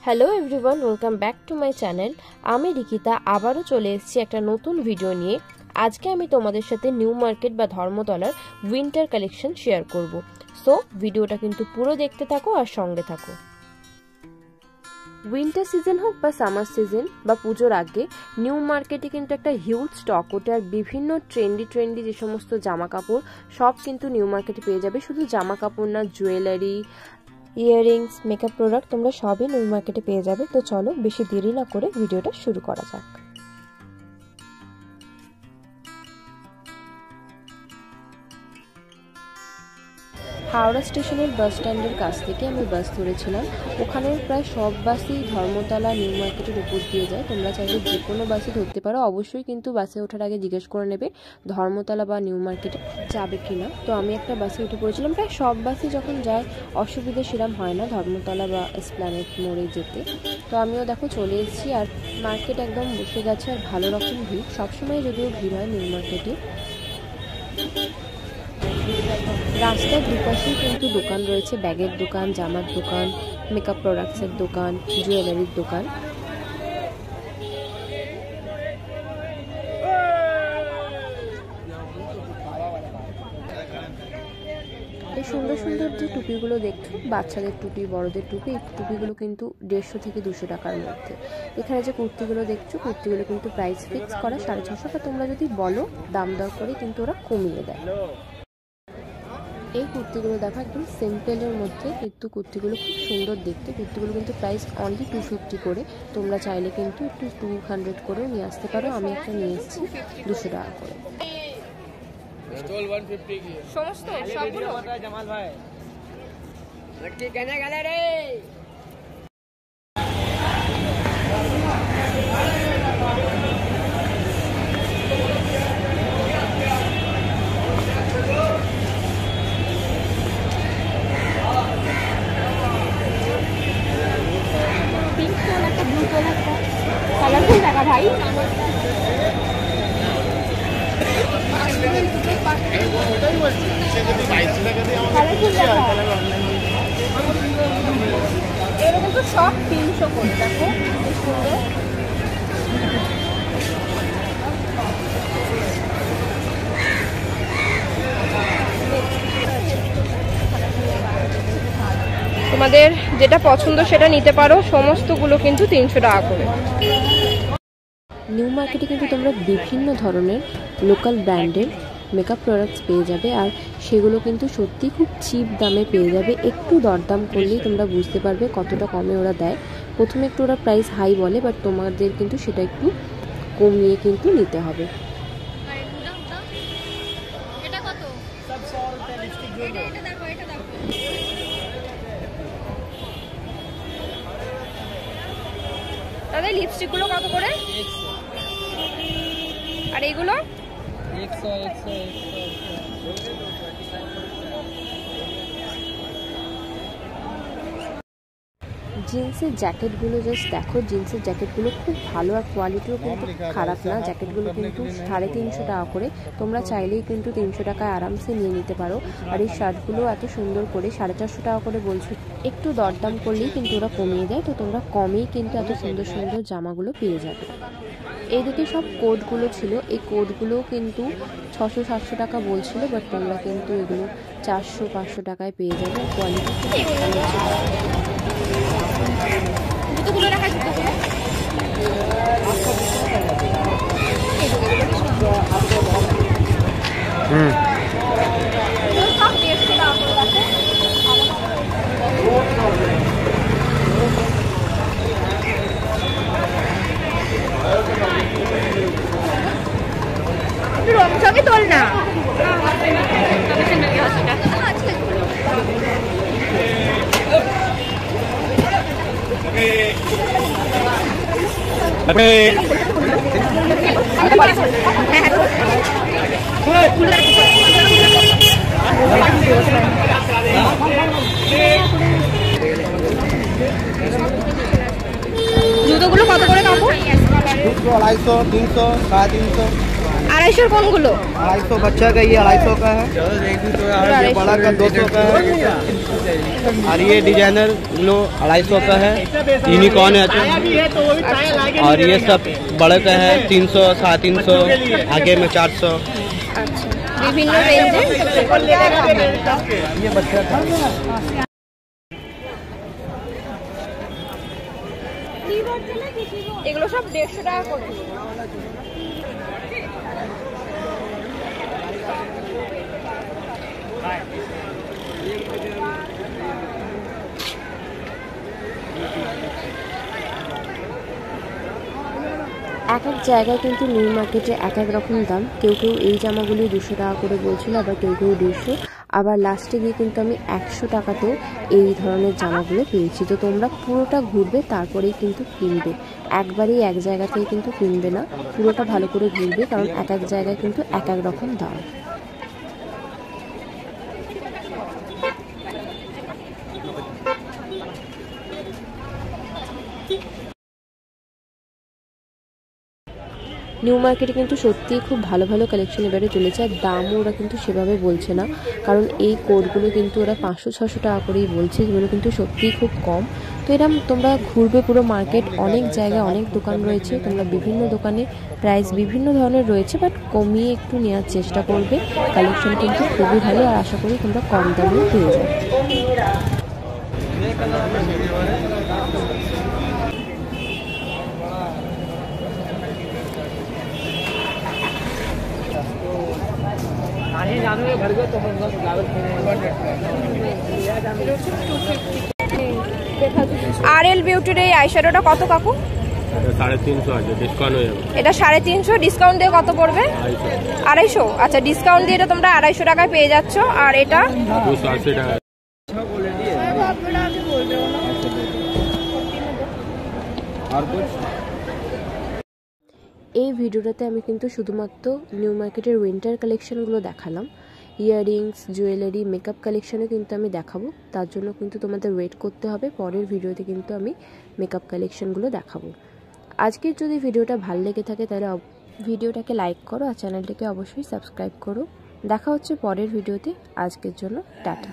Hello everyone, welcome back to my channel. আমি রিকিতা আবারও চলে এসেছি একটা নতুন ভিডিও নিয়ে। আজকে আমি তোমাদের সাথে নিউ মার্কেট বা ধর্মতলার উইন্টার কালেকশন শেয়ার করব। সো ভিডিওটা কিন্তু পুরো দেখতে থাকো আর সঙ্গে থাকো। উইন্টার সিজন হোক বা সামার সিজন বা পুজোর আগে নিউ মার্কেটে কিন্তু একটা হিউজ স্টক ওঠে, আর বিভিন্ন ট্রেন্ডি যে সমস্ত জামা কাপড় সব কিন্তু নিউ মার্কেটে পেয়ে যাবে। শুধু জামা কাপড় না, জুয়েলারি, ইয়াররিংস, মেকআপ প্রোডাক্ট তোমরা সবই নিউ মার্কেটে পেয়ে যাবে। তো চলো বেশি দেরি না করে ভিডিওটা শুরু করা যাক। হাওড়া স্টেশনের বাস স্ট্যান্ডের কাছ থেকে আমি বাস ধরেছিলাম। ওখানের প্রায় সব বাসই ধর্মতলা নিউ মার্কেটের উপর দিয়ে যায়। তোমরা চাইলে যে কোনো বাসই ধরতে পারো, অবশ্যই কিন্তু বাসে ওঠার আগে জিজ্ঞেস করে নেবে ধর্মতলা বা নিউ মার্কেটে যাবে কিনা। তো আমি একটা বাসে উঠে পড়েছিলাম। প্রায় সব বাসই যখন যায় অসুবিধা সেরকম হয় না ধর্মতলা বা এসপ্ল্যানেড মোড়ে যেতে। তো আমিও দেখো চলে এসেছি, আর মার্কেট একদম বসে গেছে, আর ভালো রকম ভিড়। সবসময় যদিও ভিড় হয় নিউ মার্কেটে। রাস্তার দুপাশেই কিন্তু দোকান রয়েছে, ব্যাগের দোকান, জামার দোকান, মেকআপ প্রোডাক্টসের দোকান, জুয়েলারির দোকান। এই সুন্দর সুন্দর যে টুপিগুলো দেখছো, বাচ্চাদের টুপি, বড়দের টুপি, এই টুপিগুলো কিন্তু 150 থেকে 200 টাকার মধ্যে। এখানে যে কুর্তিগুলো দেখছো, কুর্তিগুলো কিন্তু প্রাইস ফিক্স করা 650 টাকা। তোমরা যদি বলো দাম দর করে কিন্তু ওরা কমিয়ে দেয়। এই কুর্তিগুলো দেখো একদম সিম্পলের মধ্যে, কিন্তু কুর্তিগুলো খুব সুন্দর দেখতে। কুর্তিগুলো কিন্তু প্রাইস অনলি 250 করে। তোমরা চাইলে কিন্তু একটু 200 করেও নিয়ে আসতে পারো। আমি একটা নিয়ে এসেছি 200 টাকা করে। स्टॉल 150 की সমস্ত সবগুলো जमाल भाई लड़की कहने गले रे पिंक कलर का, ब्लू कलर का कलरफुल लगा भाई। এরকম তো সব 300 করে। দেখো কি সুন্দর। তোমাদের যেটা পছন্দ সেটা নিতে পারো। সমস্তগুলো কিন্তু 300 টাকা করে। নিউ মার্কেটে কিন্তু তোমরা বিভিন্ন ধরনের লোকাল ব্র্যান্ডের মেকআপ প্রোডাক্টস পেয়ে যাবে, আর সেগুলো কিন্তু সত্যি খুব চিপ দামে পেয়ে যাবে। একটু দরদাম করলেই তোমরা বুঝতে পারবে কতটা কমে ওরা দেয়। প্রথমে একটু ওরা প্রাইস হাই বলে, বাট তোমাদের কিন্তু সেটা একটু কমিয়ে কিন্তু নিতে হবে। দাদা লিপস্টিকগুলো কত করে? আর এইগুলো 100 জিন্সের জ্যাকেটগুলো জাস্ট দেখো। জিন্সের জ্যাকেটগুলো খুব ভালো, আর কোয়ালিটিও কিন্তু খারাপ না। জ্যাকেটগুলো কিন্তু 350 টাকা করে। তোমরা চাইলেই কিন্তু 300 টাকায় আরামসে নিয়ে নিতে পারো। আর এই শার্টগুলো এত সুন্দর করে 450 টাকা করে বলছো। একটু দরদাম করলেই কিন্তু ওরা কমিয়ে দেয়। তো তোমরা কমেই কিন্তু এত সুন্দর সুন্দর জামাগুলো পেয়ে যাবে। এইদিকে সব কোটগুলো ছিল, এই কোটগুলোও কিন্তু 600-700 টাকা বলছিল, বাট তোমরা কিন্তু এগুলো 400-500 টাকায় পেয়ে যাবে। কোয়ালিটি খুব ভালো ছিল। জুতোগুলো রাখা, জুতোগুলো সব 150 টাকা করে। রং সবই তোল না। জুতোগুলো কত করে কাকু? 200, 250, 300, 350। 250 কোনগুলো? 250 बच्चा का, ये 250 का है, ये बड़ा का 200 का है। और ये डिजाइनर लो 250 का है, यूनिकॉर्न है। और ये सब बड़े का है 300, 350, आगे में 400। अच्छा, বিভিন্ন রেঞ্জের ये बच्चा था। এগুলো সব 150 টাকা করে। এক এক জায়গায় কিন্তু নিউ মার্কেটে এক এক রকম দাম। কেউ কেউ এই জামাগুলি 200 টাকা করে বলছিল, আবার কেউ কেউ 150, আবার লাস্টে গিয়ে কিন্তু আমি 100 টাকাতেও এই ধরনের জামাগুলো পেয়েছি। তো তোমরা পুরোটা ঘুরবে, তারপরেই কিন্তু কিনবে। একবারেই এক জায়গা থেকে কিন্তু কিনবে না, পুরোটা ভালো করে ঘুরবে, কারণ এক এক জায়গায় কিন্তু এক এক রকম দাম। নিউ মার্কেটে কিন্তু সত্যিই খুব ভালো ভালো কালেকশন এবারে চলেছে, আর দামও ওরা কিন্তু সেভাবে বলছে না, কারণ এই কোটগুলো কিন্তু ওরা 500-600 টাকা করেই বলছে, যেগুলো কিন্তু সত্যিই খুব কম। তো এরকম তোমরা ঘুরবে পুরো মার্কেট, অনেক জায়গায় অনেক দোকান রয়েছে, তোমরা বিভিন্ন দোকানে প্রাইস বিভিন্ন ধরনের রয়েছে, বাট কমিয়ে একটু নেওয়ার চেষ্টা করবে। কালেকশন কিন্তু খুবই ভালো, আর আশা করি তোমরা কম দামেও পেয়ে যাবে। RL বিউটির এই আইশ্যাডোটা কত কাকু? 350 আছে, ডিসকাউন্ট হয়ে যাবে। এটা 350, ডিসকাউন্ট দিয়ে কত পড়বে? 250। আচ্ছা, ডিসকাউন্ট দিয়ে এটা তোমরা 250 টাকায় পেয়ে যাচ্ছ। আর এটা 280 টাকা। এই ভিডিওটাতে আমি কিন্তু শুধুমাত্র নিউ মার্কেটের উইন্টার কালেকশনগুলো দেখালাম। ইয়াররিংস, জুয়েলারি, মেকআপ কালেকশনও কিন্তু আমি দেখাবো, তার জন্য কিন্তু তোমাদের ওয়েট করতে হবে। পরের ভিডিওতে কিন্তু আমি মেকআপ কালেকশনগুলো দেখাবো। আজকের যদি ভিডিওটা ভালো লেগে থাকে তাহলে ভিডিওটাকে লাইক করো, আর চ্যানেলটাকে অবশ্যই সাবস্ক্রাইব করো। দেখা হচ্ছে পরের ভিডিওতে। আজকের জন্য টাটা।